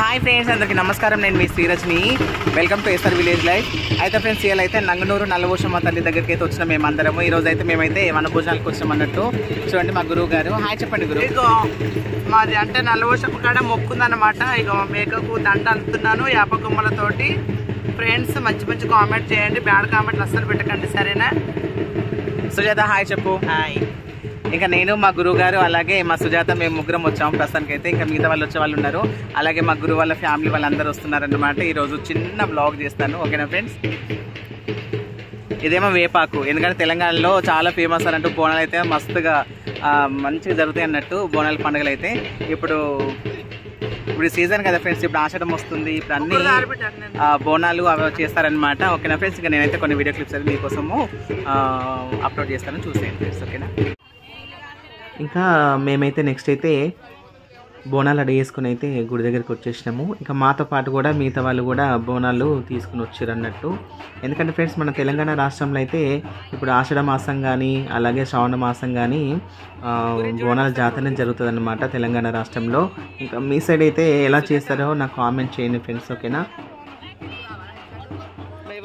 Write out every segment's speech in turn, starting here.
Hi friends, అందరికీ నమస్కారం. నేను మీ Srirajni. Welcome to SR village life. అయితే ఫ్రెండ్స్, ఇవాళ అయితే నంగనూరు నల్లవోషమ్మ తల్లి దగ్గరికి అయితే వచ్చినాం మేమందరము. ఈరోజు అయితే మేమైతే వనభోజనాలకు వచ్చినాం అన్నట్టు. చూడండి మా గురువు గారు. హాయ్ చెప్పండి గురువు. ఇగో మాది అంటే నల్లవోషమ్మ కాడ మొక్కుందన్నమాట. ఇక మేకకు దండ అంటున్నాను యాప గుమ్మలతోటి. ఫ్రెండ్స్ మంచి మంచి కామెంట్ చేయండి, బ్యాడ్ కామెంట్లు అస్సలు పెట్టకండి, సరేనా? సుజాత హాయ్ చెప్పు. హాయ్. ఇంకా నేను మా గురువు గారు అలాగే మా సుజాత మేము ముగ్గురం వచ్చాము ప్రస్తుతానికి అయితే. ఇంకా మిగతా వాళ్ళు వచ్చే వాళ్ళు ఉన్నారు. అలాగే మా గురువు వాళ్ళ ఫ్యామిలీ వాళ్ళందరూ వస్తున్నారన్నమాట. ఈరోజు చిన్న బ్లాగ్ చేస్తాను, ఓకేనా ఫ్రెండ్స్? ఇదేమో వేపాకు, ఎందుకంటే తెలంగాణలో చాలా ఫేమస్ అన్నట్టు. బోనాలు అయితే మస్తుగా మంచిగా జరుగుతాయి అన్నట్టు బోనాల పండుగలు అయితే. ఇప్పుడు సీజన్ కదా ఫ్రెండ్స్, ఇప్పుడు ఆషాఢం వస్తుంది. ఇప్పుడు అన్ని బోనాలు అవి చేస్తారనమాట, ఓకేనా ఫ్రెండ్స్? ఇంకా నేనైతే కొన్ని వీడియో క్లిప్స్ అయితే మీకోసము అప్లోడ్ చేస్తాను, చూసేయండి ఫ్రెండ్స్, ఓకేనా? ఇంకా మేమైతే నెక్స్ట్ అయితే బోనాలు రెడీ చేసుకుని అయితే గుడి దగ్గరికి వచ్చేసినాము. ఇంకా మాతో పాటు కూడా మిగతా వాళ్ళు కూడా బోనాలు తీసుకుని వచ్చారు అన్నట్టు. ఎందుకంటే ఫ్రెండ్స్, మన తెలంగాణ రాష్ట్రంలో అయితే ఇప్పుడు ఆషాఢ మాసం కానీ అలాగే శ్రావణ మాసం కానీ బోనాల జాతర జరుగుతుంది అన్నమాట తెలంగాణ రాష్ట్రంలో. ఇంకా మీ సైడ్ అయితే ఎలా చేస్తారో నాకు కామెంట్ చేయండి ఫ్రెండ్స్, ఓకేనా?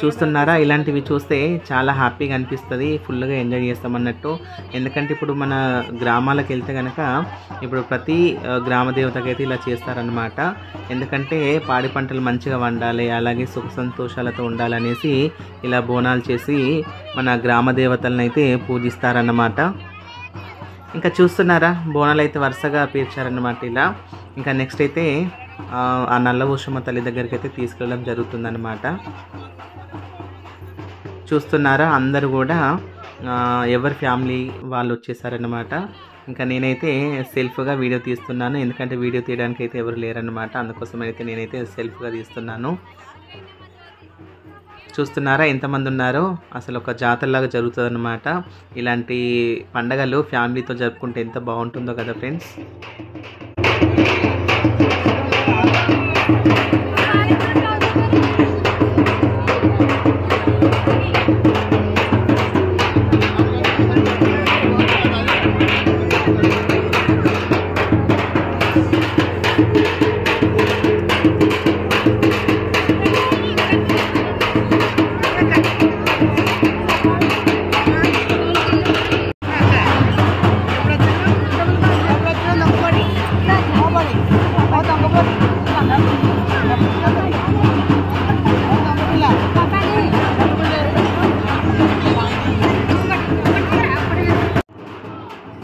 చూస్తున్నారా, ఇలాంటివి చూస్తే చాలా హ్యాపీగా అనిపిస్తుంది, ఫుల్గా ఎంజాయ్ చేస్తామన్నట్టు. ఎందుకంటే ఇప్పుడు మన గ్రామాలకు వెళ్తే కనుక ఇప్పుడు ప్రతి గ్రామ దేవతకైతే ఇలా చేస్తారనమాట. ఎందుకంటే పాడి పంటలు మంచిగా వండాలి, అలాగే సుఖ సంతోషాలతో ఉండాలనేసి ఇలా బోనాలు చేసి మన గ్రామ దేవతలను అయితే పూజిస్తారన్నమాట. ఇంకా చూస్తున్నారా, బోనాలు అయితే వరుసగా పేర్చారన్నమాట ఇలా. ఇంకా నెక్స్ట్ అయితే ఆ నల్లవోషమ్మ తల్లి దగ్గరికి అయితే తీసుకెళ్ళడం జరుగుతుందన్నమాట. చూస్తున్నారా, అందరూ కూడా ఎవరి ఫ్యామిలీ వాళ్ళు వచ్చేసారన్నమాట. ఇంకా నేనైతే సెల్ఫ్గా వీడియో తీస్తున్నాను, ఎందుకంటే వీడియో తీయడానికి అయితే ఎవరు లేరన్నమాట. అందుకోసం అయితే నేనైతే సెల్ఫ్గా తీస్తున్నాను. చూస్తున్నారా ఎంతమంది ఉన్నారో, అసలు ఒక జాతరలాగా జరుగుతుంది అన్నమాట. ఇలాంటి పండగలు ఫ్యామిలీతో జరుపుకుంటే ఎంత బాగుంటుందో కదా ఫ్రెండ్స్.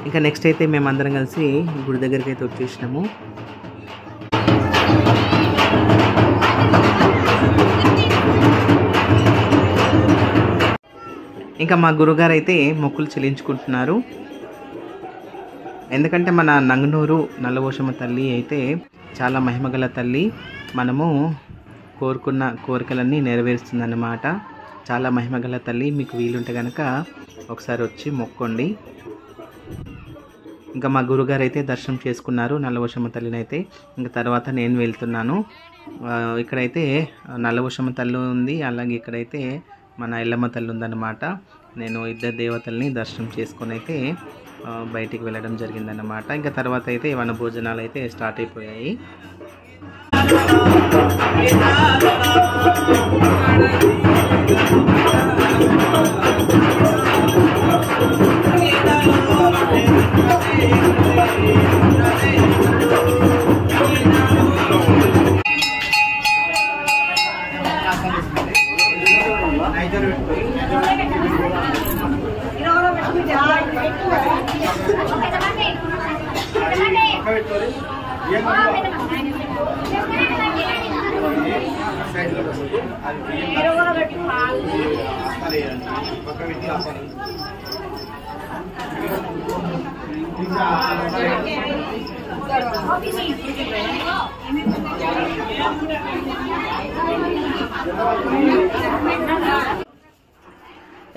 ఇంకా నెక్స్ట్ అయితే మేమందరం కలిసి గుడి దగ్గరికి అయితే వచ్చేసినాము. ఇంకా మా గురుగారు అయితే మొక్కులు చెల్లించుకుంటున్నారు. ఎందుకంటే మన నంగనూరు నల్లవోషమ్మ తల్లి అయితే చాలా మహిమగల తల్లి. మనము కోరుకున్న కోరికలన్నీ నెరవేరుస్తుందన్నమాట. చాలా మహిమగల తల్లి. మీకు వీలుంటే కనుక ఒకసారి వచ్చి మొక్కండి. ఇంకా మా గురుగారు అయితే దర్శనం చేసుకున్నారు నల్లవోషమ్మ తల్లిని అయితే. ఇంకా తర్వాత నేను వెళ్తున్నాను. ఇక్కడైతే నల్లవోషమ్మ తల్లి ఉంది, అలాగే ఇక్కడైతే మన ఎల్లమ్మ తల్లి ఉందన్నమాట. నేను ఇద్దరు దేవతల్ని దర్శనం చేసుకొని అయితే బయటికి వెళ్ళడం జరిగిందన్నమాట. ఇంకా తర్వాత అయితే వనభోజనాలు అయితే స్టార్ట్ అయిపోయాయి.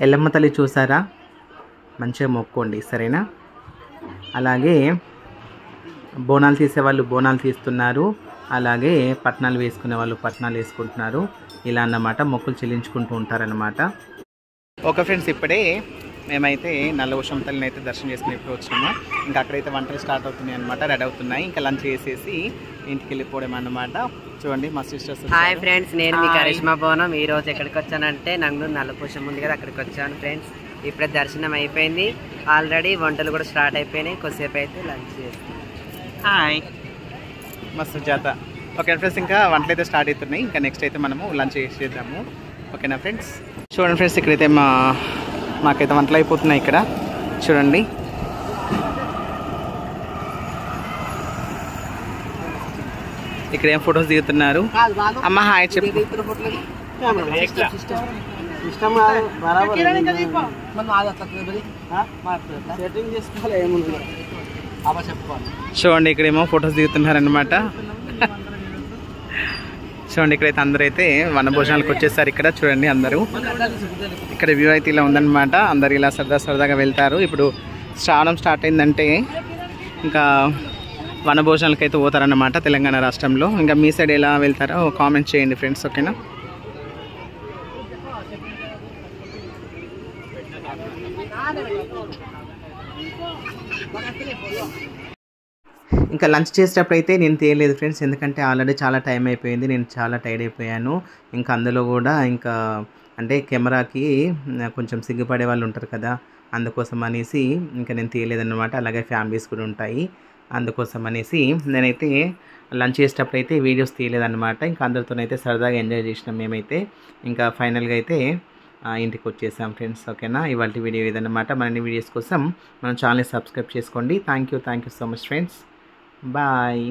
ఎల్లమ్మ తల్లి చూసారా, మంచిగా మొక్కోండి, సరేనా? అలాగే బోనాలు తీసేవాళ్ళు బోనాలు తీస్తున్నారు, అలాగే పట్నాలు వేసుకునే వాళ్ళు పట్నాలు వేసుకుంటున్నారు. ఇలా అన్నమాట మొక్కులు చెల్లించుకుంటూ ఉంటారన్నమాట. ఓకే ఫ్రెండ్స్, ఇప్పుడే మేమైతే నల్లవశం తల్లిని అయితే దర్శనం చేసుకుని ఇప్పుడు వచ్చినాము. ఇంకా అక్కడైతే వంటలు స్టార్ట్ అవుతున్నాయి అనమాట, రెడీ అవుతున్నాయి. ఇంకా లంచ్ చేసేసి ఇంటికి వెళ్ళిపోవడం అన్నమాట. చూడండి మా సిస్టర్స్. హాయ్ ఫ్రెండ్స్, నేను మీ కరిష్మా భవనం. ఈ రోజు ఎక్కడికి వచ్చానంటే నంగనూరు నల్లపోషం ఉంది కదా, అక్కడికి వచ్చాను ఫ్రెండ్స్. ఇప్పుడే దర్శనం అయిపోయింది, ఆల్రెడీ వంటలు కూడా స్టార్ట్ అయిపోయినాయి. కొద్దిసేపు అయితే లంచ్ చేస్తాను. హాయ్ మా సుజాత. ఓకే ఫ్రెండ్స్, ఇంకా వంటలు అయితే స్టార్ట్ అవుతున్నాయి. ఇంకా నెక్స్ట్ అయితే మనము లంచ్ చేద్దాము. ఓకేనా ఫ్రెండ్స్. చూడండి ఫ్రెండ్స్, ఇక్కడైతే మాకైతే వంటలు అయిపోతున్నాయి. ఇక్కడ చూడండి, ఇక్కడ ఏం ఫొటోస్ దిగుతున్నారు. అమ్మ హాయ్ చెప్పు. చూడండి ఇక్కడేమో ఫొటోస్ దిగుతున్నారనమాట. చూడండి ఇక్కడైతే అందరూ అయితే వనభోజనాలకు వచ్చేసారు. ఇక్కడ చూడండి అందరూ, ఇక్కడ వ్యూ అయితే ఇలా ఉందన్నమాట. అందరు ఇలా సరదాగా వెళ్తారు. ఇప్పుడు శ్రావణం స్టార్ట్ అయిందంటే ఇంకా వనభోజనాలకు అయితే పోతారన్నమాట తెలంగాణ రాష్ట్రంలో. ఇంకా మీ సైడ్ ఎలా వెళ్తారో కామెంట్ చేయండి ఫ్రెండ్స్. ఓకేనా. ఇంకా లంచ్ చేసేటప్పుడు అయితే నేను తీయలేదు ఫ్రెండ్స్, ఎందుకంటే ఆల్రెడీ చాలా టైం అయిపోయింది. నేను చాలా టైర్డ్ అయిపోయాను. ఇంకా అందులో కూడా ఇంకా అంటే కెమెరాకి కొంచెం సిగ్గుపడే వాళ్ళు ఉంటారు కదా, అందుకోసం అనేసి ఇంకా నేను తీయలేదన్నమాట. అలాగే ఫ్యామిలీస్ కూడా ఉంటాయి, అందుకోసం అనేసి నేనైతే లంచ్ చేసేటప్పుడు అయితే వీడియోస్ తీయలేదన్నమాట. ఇంకా అందరితోనైతే సరదాగా ఎంజాయ్ చేసినాం మేమైతే. ఇంకా ఫైనల్గా అయితే ఇంటికి వచ్చేసాం ఫ్రెండ్స్. ఓకేనా. ఇవాళ వీడియో ఇదన్నమాట. మరిన్ని వీడియోస్ కోసం మన ఛానల్ని సబ్స్క్రైబ్ చేసుకోండి. Thank you so much friends. Bye.